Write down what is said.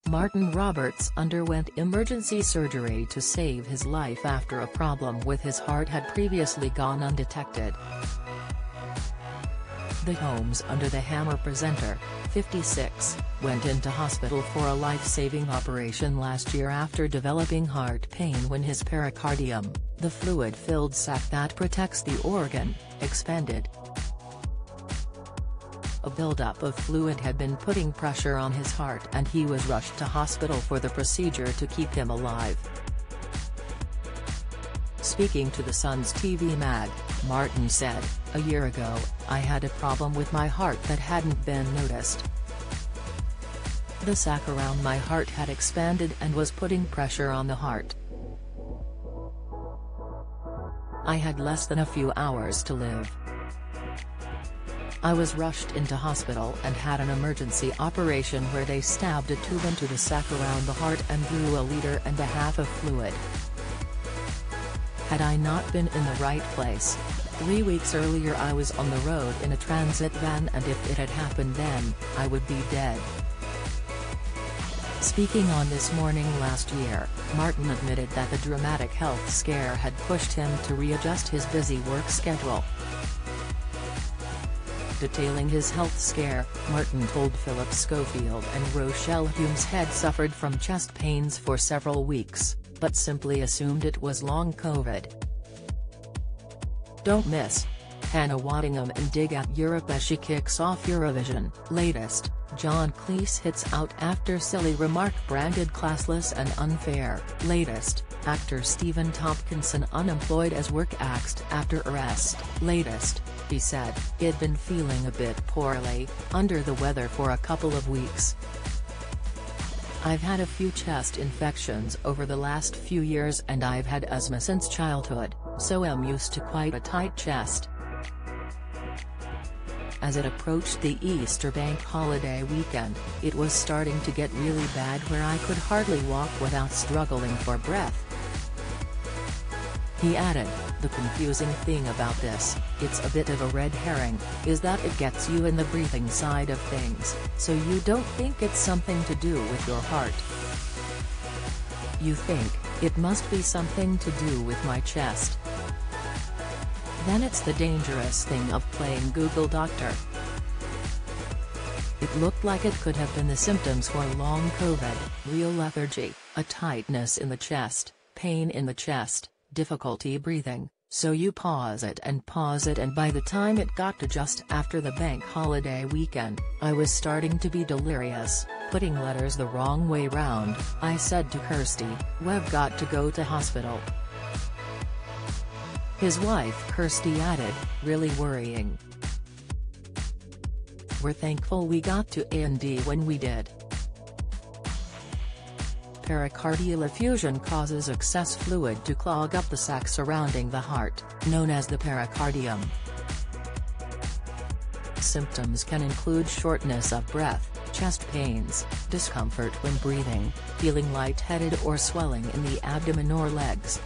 Martin Roberts underwent emergency surgery to save his life after a problem with his heart had previously gone undetected. The Homes Under the Hammer presenter, 56, went into hospital for a life-saving operation last year after developing heart pain when his pericardium, the fluid-filled sac that protects the organ, expanded. A buildup of fluid had been putting pressure on his heart and he was rushed to hospital for the procedure to keep him alive. Speaking to the Sun's TV mag, Martin said, "A year ago, I had a problem with my heart that hadn't been noticed. The sac around my heart had expanded and was putting pressure on the heart. I had less than a few hours to live. I was rushed into hospital and had an emergency operation where they stabbed a tube into the sac around the heart and drew 1.5 liters of fluid. Had I not been in the right place, 3 weeks earlier I was on the road in a transit van and if it had happened then, I would be dead." Speaking on This Morning last year, Martin admitted that the dramatic health scare had pushed him to readjust his busy work schedule. Detailing his health scare, Martin told Philip Schofield and Rochelle Humes had suffered from chest pains for several weeks, but simply assumed it was long COVID. Don't miss Hannah Waddingham and Dig at Europe as she kicks off Eurovision. Latest, John Cleese hits out after silly remark branded classless and unfair. Latest, actor Stephen Tompkinson unemployed as work axed after arrest. Latest, he said, he'd been feeling a bit poorly, under the weather for a couple of weeks. "I've had a few chest infections over the last few years and I've had asthma since childhood, so I'm used to quite a tight chest." As it approached the Easter bank holiday weekend, it was starting to get really bad where I could hardly walk without struggling for breath. He added, "The confusing thing about this, it's a bit of a red herring, is that it gets you in the breathing side of things, so you don't think it's something to do with your heart. You think, it must be something to do with my chest. Then it's the dangerous thing of playing Google Doctor." It looked like it could have been the symptoms for long COVID, real lethargy, a tightness in the chest, pain in the chest, difficulty breathing, so you pause it and by the time it got to just after the bank holiday weekend, I was starting to be delirious, putting letters the wrong way round, I said to Kirsty, "We've got to go to hospital." His wife Kirsty added, "Really worrying. We're thankful we got to A&E when we did." Pericardial effusion causes excess fluid to clog up the sac surrounding the heart, known as the pericardium. Symptoms can include shortness of breath, chest pains, discomfort when breathing, feeling lightheaded or swelling in the abdomen or legs.